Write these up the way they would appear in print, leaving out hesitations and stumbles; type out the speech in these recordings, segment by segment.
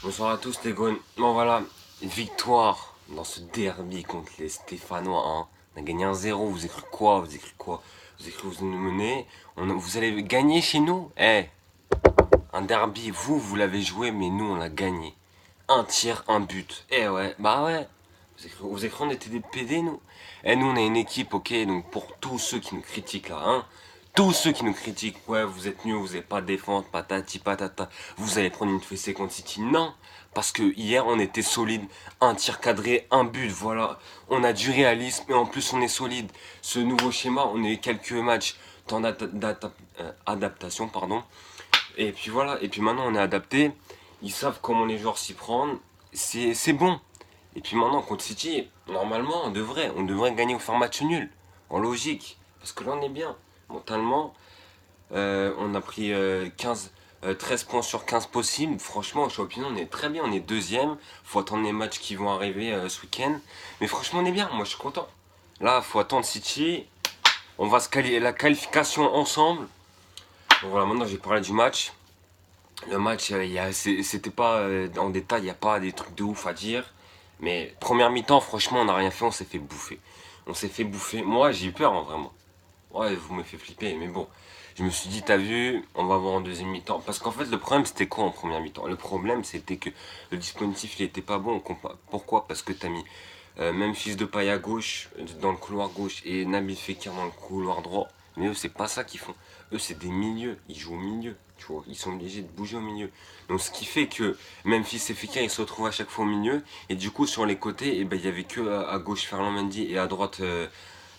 Bonsoir à tous les gones. Bon voilà, une victoire dans ce derby contre les Stéphanois. Hein. On a gagné 1-0, vous avez cru quoi? Vous avez cru quoi? Vous avez cru que vous nous mener? Vous allez gagner chez nous? Un derby, vous l'avez joué, mais nous on l'a gagné. Un tir, un but. Ouais, bah ouais. Vous avez cru qu'on était des PD, nous? Nous on a une équipe, ok, donc pour tous ceux qui nous critiquent là, hein. Tous ceux qui nous critiquent, ouais, vous êtes nuls, vous n'allez pas défendre, patati patata, vous allez prendre une fessée contre City. Non, parce que hier on était solide, un tir cadré, un but, voilà. On a du réalisme et en plus on est solide. Ce nouveau schéma, on a eu quelques matchs d'adaptation, pardon. Et puis voilà, et puis maintenant on est adapté, ils savent comment les joueurs s'y prendre, c'est bon. Et puis maintenant contre City, normalement on devrait gagner ou faire match nul, en logique, parce que là on est bien. Mentalement, on a pris 13 points sur 15 possibles. Franchement, au championnat, on est très bien. On est deuxième. Faut attendre les matchs qui vont arriver ce week-end. Mais franchement, on est bien. Moi, je suis content. Là, faut attendre City. On va se qualifier la qualification ensemble. Donc voilà, maintenant, j'ai parlé du match. Le match, c'était pas en détail. Il n'y a pas des trucs de ouf à dire. Mais première mi-temps, franchement, on n'a rien fait. On s'est fait bouffer. On s'est fait bouffer. Moi, j'ai eu peur, hein, vraiment. Ouais, vous me fait flipper, mais bon. Je me suis dit, t'as vu, on va voir en deuxième mi-temps. Parce qu'en fait, le problème, c'était quoi en première mi-temps? Le problème, c'était que le dispositif, il était pas bon. Pourquoi? Parce que t'as mis Memphis Depay à gauche, dans le couloir gauche, et Nabil Fekir dans le couloir droit. Mais eux, c'est pas ça qu'ils font. Eux, c'est des milieux. Ils jouent au milieu. Tu vois, ils sont obligés de bouger au milieu. Donc, ce qui fait que Memphis et Fekir, ils se retrouvent à chaque fois au milieu. Et du coup, sur les côtés, eh ben, il y avait que à gauche Ferland Mendy et à droite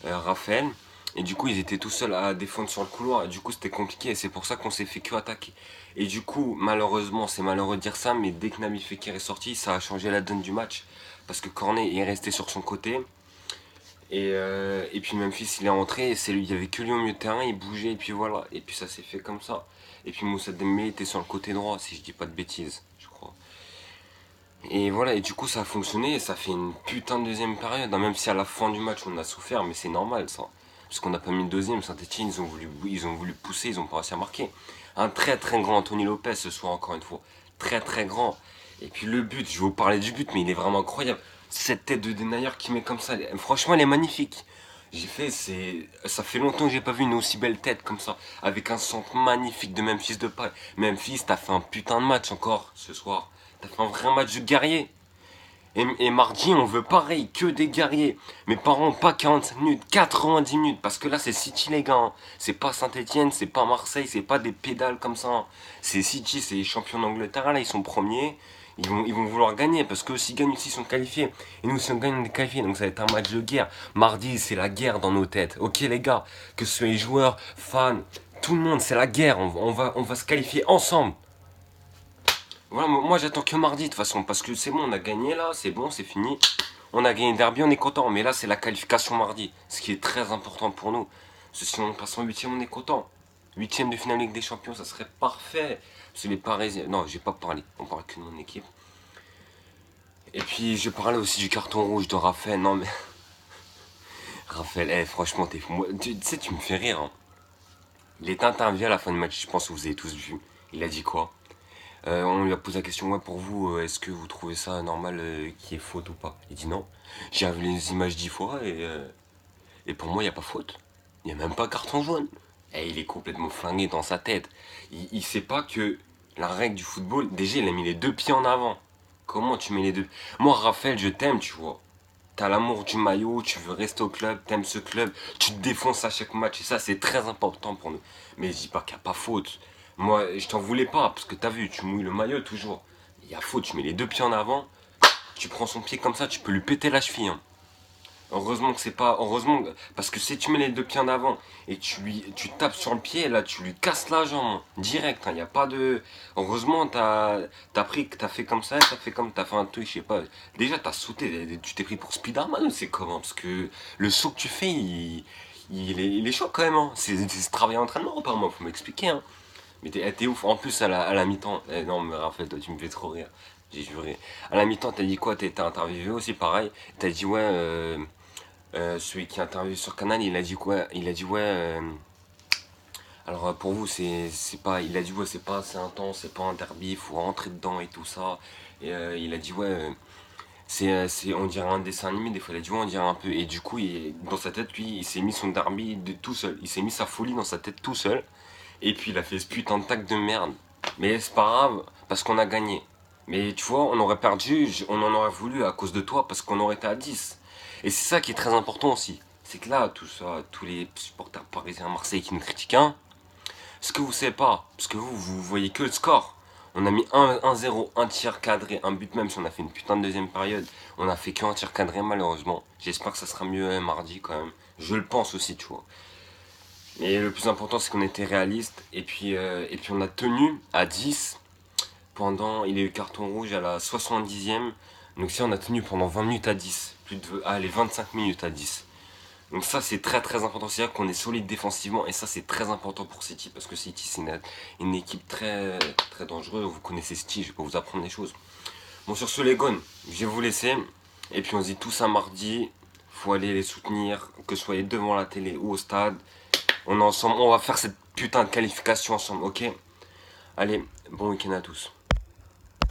Raphaël. Et du coup, ils étaient tout seuls à défendre sur le couloir. Et du coup, c'était compliqué. Et c'est pour ça qu'on s'est fait que attaquer. Et du coup, malheureusement, c'est malheureux de dire ça, mais dès que Nabil Fekir est sorti, ça a changé la donne du match. Parce que Cornet est resté sur son côté. Et puis Memphis, il est rentré. Et il y avait que lui au milieu de terrain. Il bougeait. Et puis voilà. Et puis ça s'est fait comme ça. Et puis Moussa Dembélé était sur le côté droit, si je dis pas de bêtises, je crois. Et voilà, et du coup ça a fonctionné, et ça fait une putain de deuxième période, hein, même si à la fin du match on a souffert, mais c'est normal ça. Parce qu'on n'a pas mis le deuxième, Saint-Etienne, ils ont voulu pousser, ils ont pas réussi à marquer. Un très très grand Anthony Lopez ce soir encore une fois. Très très grand. Et puis le but, je vais vous parler du but, mais il est vraiment incroyable. Cette tête de Denayer qui met comme ça, franchement elle est magnifique. Ça fait longtemps que j'ai pas vu une aussi belle tête comme ça, avec un centre magnifique de Memphis Depay. Memphis, t'as fait un putain de match encore ce soir. T'as fait un vrai match de guerrier. Et mardi, on veut pareil, que des guerriers. Mais par contre, pas 45 minutes, 90 minutes. Parce que là, c'est City, les gars. Hein. C'est pas Saint-Etienne, c'est pas Marseille, c'est pas des pédales comme ça. Hein. C'est City, c'est les champions d'Angleterre. Là, ils sont premiers. Ils vont vouloir gagner. Parce que s'ils gagnent aussi, ils sont qualifiés. Et nous, si on gagne, on est qualifiés. Donc ça va être un match de guerre. Mardi, c'est la guerre dans nos têtes. Ok, les gars. Que ce soit les joueurs, fans, tout le monde, c'est la guerre. On va se qualifier ensemble. Voilà, moi j'attends que mardi de toute façon, parce que c'est bon, on a gagné là, c'est bon, c'est fini. On a gagné le derby, on est content. Mais là, c'est la qualification mardi, ce qui est très important pour nous. Parce que si on passe en huitième, on est content. Huitième de finale Ligue des Champions, ça serait parfait. Parce que les Parisiens. Non, j'ai pas parlé, on parle que de mon équipe. Et puis, je parlais aussi du carton rouge de Raphaël. Non, mais. Raphaël, franchement, t'es fou. Tu sais, tu me fais rire. Hein. Il est interviewé à la fin du match, je pense que vous avez tous vu. Il a dit quoi? On lui a posé la question, ouais, pour vous, est-ce que vous trouvez ça normal qu'il y ait faute ou pas? Il dit non. J'ai vu les images 10 fois et pour moi, il n'y a pas faute. Il n'y a même pas carton jaune. Et il est complètement flingué dans sa tête. Il sait pas que la règle du football, déjà, il a mis les deux pieds en avant. Comment tu mets les deux? Moi, Raphaël, je t'aime, tu vois. T'as l'amour du maillot, tu veux rester au club, t'aimes ce club, tu te défonces à chaque match et ça c'est très important pour nous. Mais je dis pas qu'il n'y a pas faute. Moi je t'en voulais pas parce que t'as vu, tu mouilles le maillot toujours. Il y a faute, tu mets les deux pieds en avant, tu prends son pied comme ça, tu peux lui péter la cheville. Hein. Heureusement que c'est pas. Heureusement, parce que si tu mets les deux pieds en avant et tu tapes sur le pied, là tu lui casses la jambe. Direct, il n'y a pas de. Heureusement, t'as fait comme ça, t'as fait un truc, je sais pas. Déjà, t'as sauté, tu t'es pris pour Spider-Man ou c'est comment? Parce que le saut que tu fais, il est chaud quand même. Hein. C'est ce travail d'entraînement, apparemment, faut m'expliquer. Hein. Mais t'es ouf. En plus, à la mi-temps. Non, mais Raphaël, toi, tu me fais trop rire. J'ai juré. À la mi-temps, t'as dit quoi? T'as interviewé aussi, pareil. T'as dit, ouais. Celui qui a interviewé sur Canal, il a dit quoi? Il a dit ouais. Alors pour vous, c'est pas, il a dit ouais, c'est pas assez intense, c'est pas un derby, il faut rentrer dedans et tout ça. Et il a dit ouais, on dirait un dessin animé, des fois il a dit ouais, on dirait un peu. Et du coup, dans sa tête, lui, il s'est mis son derby de tout seul. Il s'est mis sa folie dans sa tête tout seul. Et puis il a fait ce putain de tac de merde. Mais c'est pas grave, parce qu'on a gagné. Mais tu vois, on aurait perdu, on en aurait voulu à cause de toi, parce qu'on aurait été à 10. Et c'est ça qui est très important aussi. C'est que là, tout ça, tous les supporters parisiens à Marseille qui nous critiquent, hein, ce que vous savez pas, parce que vous voyez que le score. On a mis 1-0, un tir cadré, un but même si on a fait une putain de deuxième période. On a fait qu'un tir cadré malheureusement. J'espère que ça sera mieux mardi quand même. Je le pense aussi, tu vois. Et le plus important c'est qu'on était réaliste. Et puis on a tenu à 10 pendant. Il y a eu carton rouge à la 70e. Donc si on a tenu pendant 20 minutes à 10. Allez, 25 minutes à 10. Donc ça c'est très très important, c'est-à-dire qu'on est solide défensivement et ça c'est très important pour City parce que City c'est une équipe très très dangereuse, vous connaissez City, je vais pas vous apprendre des choses. Bon sur ce les gones, je vais vous laisser et puis on se dit tous à mardi, faut aller les soutenir, que ce soit devant la télé ou au stade, on est ensemble, on va faire cette putain de qualification ensemble, ok? Allez, bon week-end à tous.